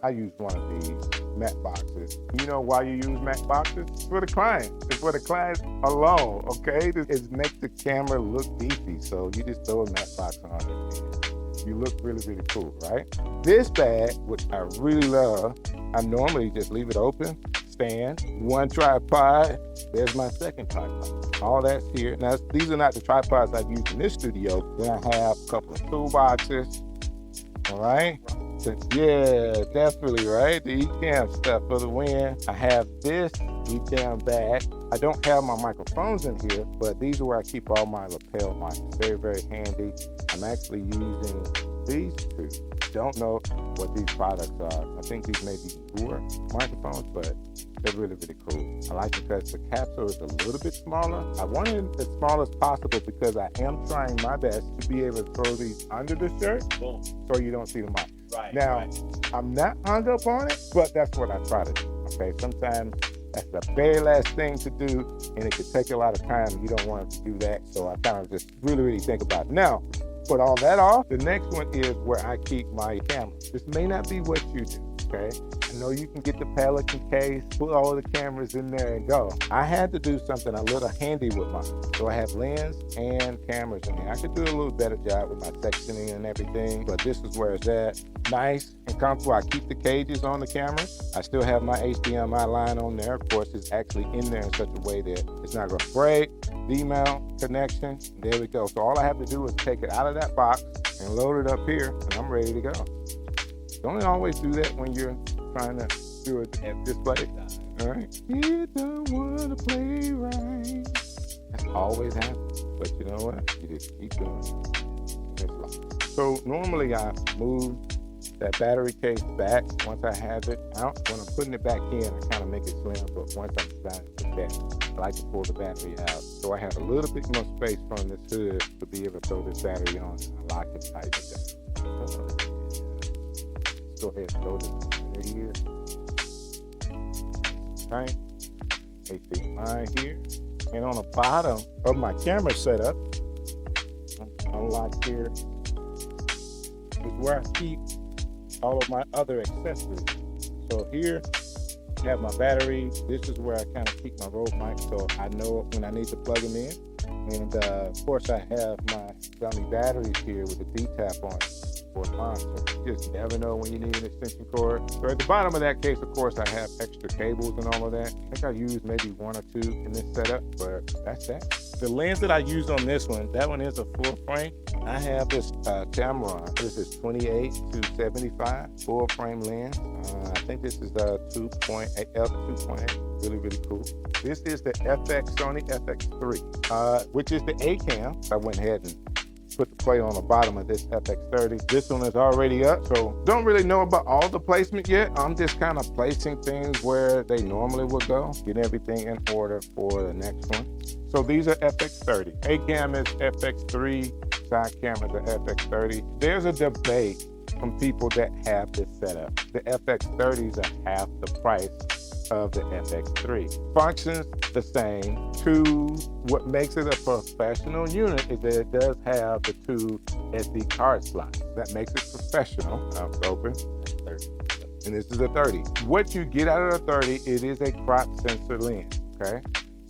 I use one of these matte boxes. You know why you use matte boxes? It's for the client. It's for the client alone, okay? It makes the camera look beefy, so you just throw a matte box on it and you look really, really cool, right? This bag, which I really love, I normally just leave it open, stand, one tripod. There's my second tripod. All that's here. Now, these are not the tripods I've used in this studio. Then I have a couple of toolboxes, all right? Yeah, definitely, right? The eCam stuff for the win. I have this eCam bag. I don't have my microphones in here, but these are where I keep all my lapel mics. Very, very handy. I'm actually using these two. Don't know what these products are. I think these may be newer microphones, but they're really, really cool. I like it because the capsule is a little bit smaller. I want it as small as possible because I am trying my best to be able to throw these under the shirt so you don't see the mic. Right. Now, I'm not hung up on it, but that's what I try to do. Okay, sometimes that's the very last thing to do, and it could take a lot of time. You don't want to do that, so I kind of just really, really think about it. Now, put all that off. The next one is where I keep my camera. This may not be what you do, okay? I know you can get the Pelican case, put all the cameras in there and go. I had to do something a little handy with mine. So I have lens and cameras in here. I could do a little better job with my sectioning and everything, but this is where it's at. Nice and comfortable. I keep the cages on the cameras. I still have my HDMI line on there. Of course, it's actually in there in such a way that it's not gonna break. D-mount connection, there we go. So all I have to do is take it out of that box and load it up here, and I'm ready to go. Don't always do that when you're trying to do it at display. All right. You don't want to play right. That's always happens. But you know what? You just keep doing it. So normally I move that battery case back once I have it out. When I'm putting it back in, I kind of make it slim, but once I'm done with that, I like to pull the battery out. So I have a little bit more space from this hood to be able to throw this battery on and lock it tight with that. Let's go ahead and throw this here. Okay. HDMI here. And on the bottom of my camera setup, unlock here, is where I keep all of my other accessories. So here I have my battery. This is where I kind of keep my Rode mic so I know when I need to plug them in. And of course I have my Sony batteries here with the D-tap on it for mine. So you just never know when you need an extension cord. So at the bottom of that case, of course, I have extra cables and all of that. I think I used maybe one or two in this setup, but that's that. The lens that I used on this one, that one is a full frame. I have this Tamron. This is 28 to 75 full frame lens. I think this is a 2.8 f2.8. Really, really cool. This is the Sony FX30, which is the A cam. I went ahead and put the plate on the bottom of this FX30. This one is already up, so don't really know about all the placement yet. I'm just kind of placing things where they normally would go, getting everything in order for the next one. So these are FX30. A cam is FX3, side cameras are FX30. There's a debate from people that have this setup. The FX30s are half the price of the FX3. Functions the same. What makes it a professional unit is that it does have the two SD card slots. That makes it professional. It's open. 30. And this is a 30. What you get out of the 30, it is a crop sensor lens, okay?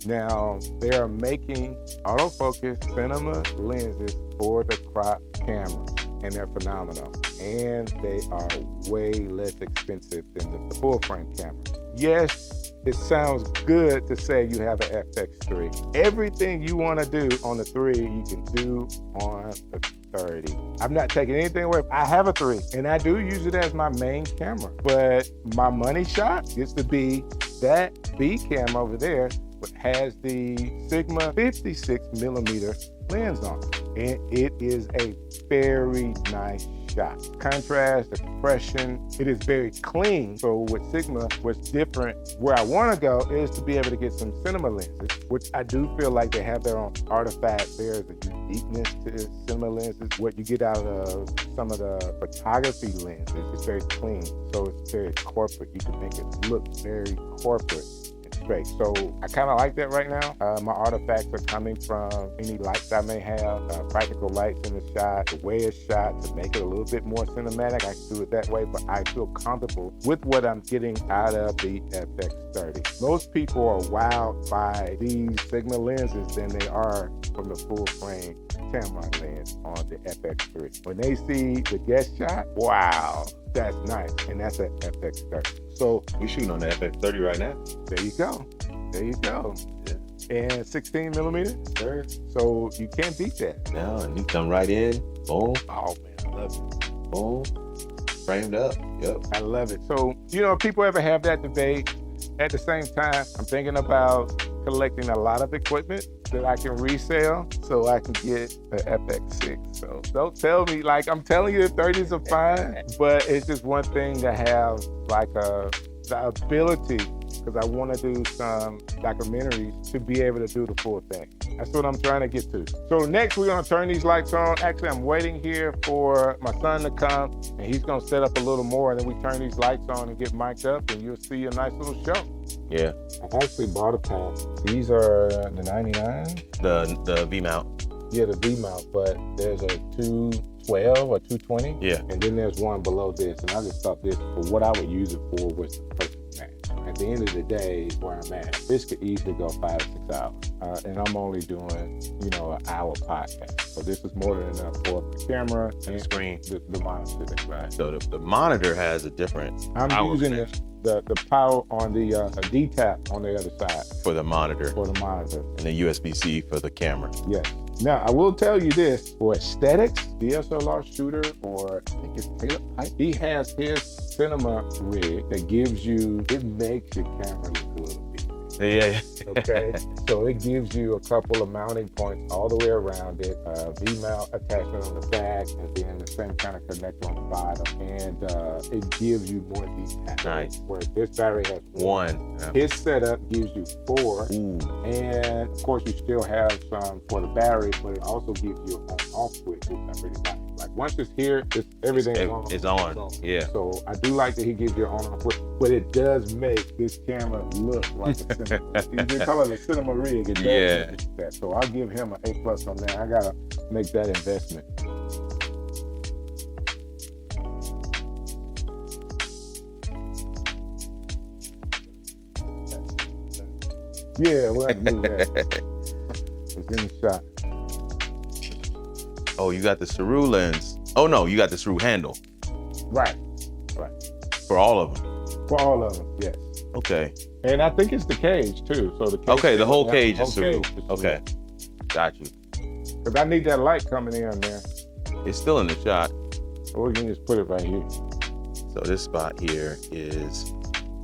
Now, they are making autofocus cinema lenses for the crop camera, and they're phenomenal. And they are way less expensive than the full frame camera. Yes, it sounds good to say you have an FX3. Everything you want to do on the 3, you can do on the 30. I'm not taking anything away. I have a 3, and I do use it as my main camera. But my money shot gets to be that B cam over there, which has the Sigma 56 millimeter lens on it. And it is a very nice shot. Contrast, expression, it is very clean. So with Sigma, what's different, where I want to go is to be able to get some cinema lenses, which I do feel like they have their own artifact. There's a uniqueness to cinema lenses. What you get out of some of the photography lenses is very clean. So it's very corporate. You can make it look very corporate and straight. So I kind of like that right now. My artifacts are coming from any lights I may have, practical lights in the shot, the way it's shot to make it a little bit more cinematic. I can do it that way, but I feel comfortable with what I'm getting out of the FX30. Most people are wowed by these Sigma lenses than they are from the full frame camera lens on the FX3. When they see the guest shot, wow, that's nice. And that's an FX30. So we shooting on the FX30 right now. There you go. There you go. Yeah. And 16 millimeter. Sure. So you can't beat that. No, and you come right in. Boom. Oh man, I love it. Boom. Framed up. Yep. I love it. So, you know, if people ever have that debate, at the same time, I'm thinking about collecting a lot of equipment that I can resell so I can get the FX6. So don't tell me, like, I'm telling you the 30s are fine, but it's just one thing to have like the ability, because I want to do some documentaries, to be able to do the full thing. That's what I'm trying to get to. So next we're gonna turn these lights on. Actually, I'm waiting here for my son to come and he's gonna set up a little more, and then we turn these lights on and get mic'd up and you'll see a nice little show. Yeah. I actually bought a pack. These are the 99. The V mount. Yeah, the V mount, but there's a 212 or 220. Yeah. And then there's one below this, and I just thought this, for what I would use it for, was the perfect match. At the end of the day, where I'm at, this could easily go 5 or 6 hours. And I'm only doing, you know, an hour podcast. So this is more than enough for the camera and screen. The monitor. Right. So the monitor has a different I'm using the power on the D-tap on the other side. For the monitor. For the monitor. And the USB-C for the camera. Yes. Now, I will tell you this, for aesthetics, DSLR shooter, or I think it's Taylor Pipe, he has his cinema rig that gives you, it makes your camera look a little bit. Yeah. Okay, so it gives you a couple of mounting points all the way around it, V-mount attachment on the back, and then the same kind of connector on the bottom, and it gives you more detail. Nice. Where this battery has one. Yeah. His setup gives you 4, Ooh. and of course you still have some for the battery, but it also gives you an on-off switch, which I really like. Like once it's here, everything's on. It's on. Yeah. So I do like that he gives you an on-off switch, but it does make this camera look like a cinema. You call it a cinema rig. It does make that. So I'll give him an A+ on that. I gotta make that investment. Yeah, we'll have to do that. It's in the shot. Oh, you got the Saru lens. Oh no, you got the Saru handle. Right. For all of them. For all of them, yes. Okay. And I think it's the cage too. So the cage. Okay, the whole cage is Saru. Saru. Okay. Got you. Because I need that light coming in there. It's still in the shot. Or we can just put it right here. So this spot here is,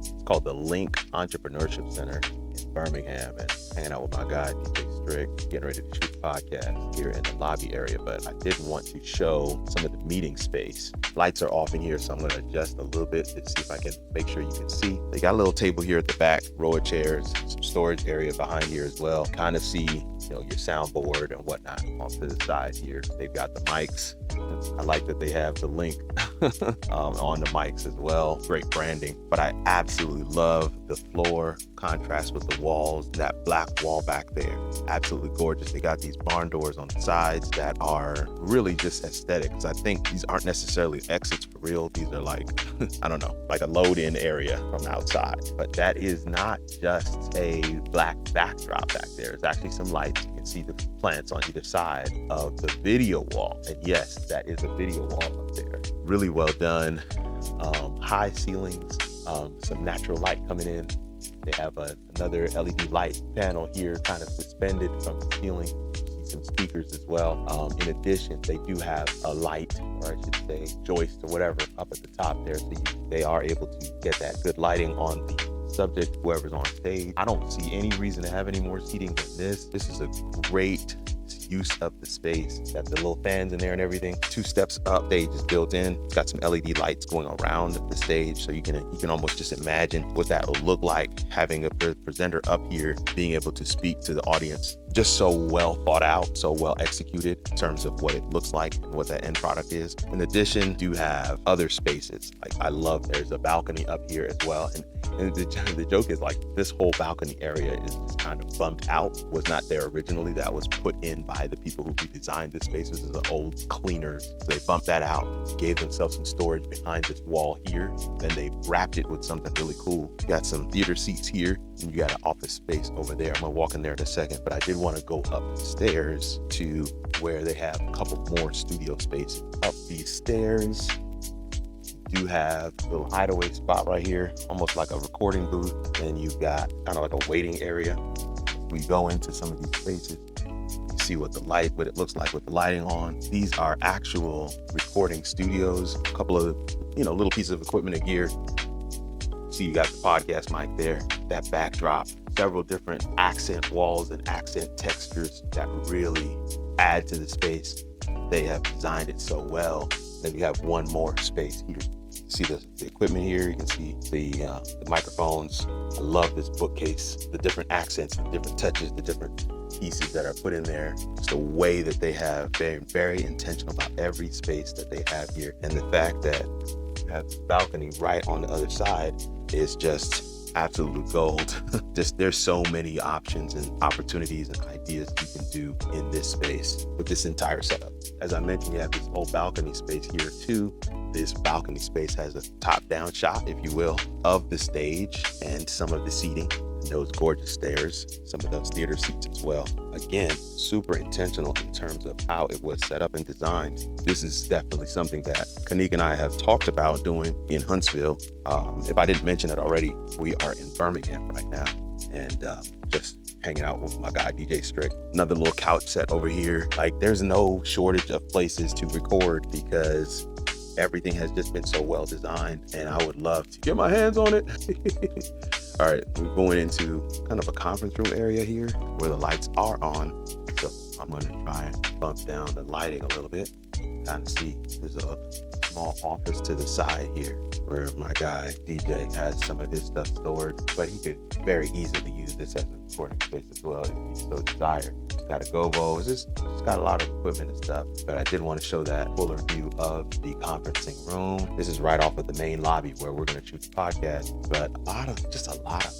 it's called the Link Entrepreneurship Center in Birmingham, and hanging out with my guy, DJ Strick, getting ready to shoot a podcast here in the lobby area. But I did want to show some of the meeting space. Lights are off in here, so I'm gonna adjust a little bit to see if I can make sure you can see. They got a little table here at the back, row of chairs, some storage area behind here as well. Kind of see, you know, your soundboard and whatnot off to the side here. They've got the mics. I like that they have the Link on the mics as well. Great branding. But I absolutely love the floor contrast with the walls, that black wall back there. Absolutely gorgeous. They got these barn doors on the sides that are really just aesthetic, because I think these aren't necessarily exits for real. These are like, I don't know, like a load-in area from outside. But that is not just a black backdrop back there. It's actually some lights. You can see the plants on either side of the video wall. And yes, that is a video wall up there. Really well done. High ceilings, some natural light coming in. They have another LED light panel here kind of suspended from the ceiling. See some speakers as well. In addition, they do have a light, or I should say joist or whatever, up at the top there. So they are able to get that good lighting on the subject, whoever's on stage. I don't see any reason to have any more seating than this. This is a great use of the space. Got the little fans in there and everything. 2 steps up, stage is built in. It's got some LED lights going around the stage, so you can almost just imagine what that will look like, having a presenter up here being able to speak to the audience. Just so well thought out, so well executed in terms of what it looks like and what that end product is. In addition, you have other spaces. Like I love, there's a balcony up here as well. And And the joke is like this whole balcony area is just kind of bumped out, was not there originally. That was put in by the people who redesigned this space. This is an old cleaners. So they bumped that out, gave themselves some storage behind this wall here. Then they wrapped it with something really cool. You got some theater seats here, and you got an office space over there. I'm gonna walk in there in a second, but I did want to go upstairs to where they have a couple more studio spaces. Up these stairs, you do have a little hideaway spot right here, almost like a recording booth. And you've got kind of like a waiting area. We go into some of these spaces, you see what it looks like with the lighting on. These are actual recording studios, a couple of, little pieces of equipment and gear. See, you got the podcast mic there, that backdrop, several different accent walls and accent textures that really add to the space. They have designed it so well. Then you have one more space here. You see the equipment here. You can see the microphones. I love this bookcase, the different accents, the different touches, the different pieces that are put in there. Just the way that they have been very intentional about every space that they have here. And the fact that you have the balcony right on the other side is just absolute gold. There's so many options and opportunities and ideas you can do in this space with this entire setup. As I mentioned, you have this whole balcony space here too. This balcony space has a top-down shot, if you will, of the stage and some of the seating. Those gorgeous stairs, some of those theater seats as well. Again, super intentional in terms of how it was set up and designed. This is definitely something that Kanik and I have talked about doing in Huntsville. If I didn't mention it already, we are in Birmingham right now, and just hanging out with my guy DJ Strick. Another little couch set over here. Like, there's no shortage of places to record because everything has just been so well designed, and I would love to get my hands on it. All right, we're going into kind of a conference room area here where the lights are on. So I'm going to try and bump down the lighting a little bit. Kind of see there's a small office to the side here where my guy DJ has some of his stuff stored, but he could very easily use this as a recording space as well if he so desired. It's got a gobo, it's got a lot of equipment and stuff, but I did want to show that fuller view of the conferencing room. This is right off of the main lobby where we're going to shoot the podcast, but a lot of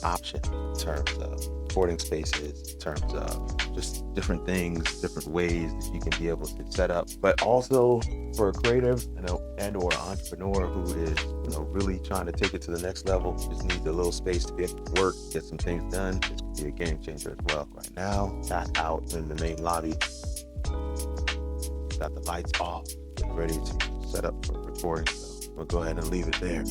options in terms of recording spaces, in terms of just different things, different ways that you can be able to set up, but also for a creative and or entrepreneur who is really trying to take it to the next level, just needs a little space to be able to work, get some things done. This could be a game changer as well. Right now, not out in the main lobby, got the lights off, getting ready to set up for recording, so we'll go ahead and leave it there.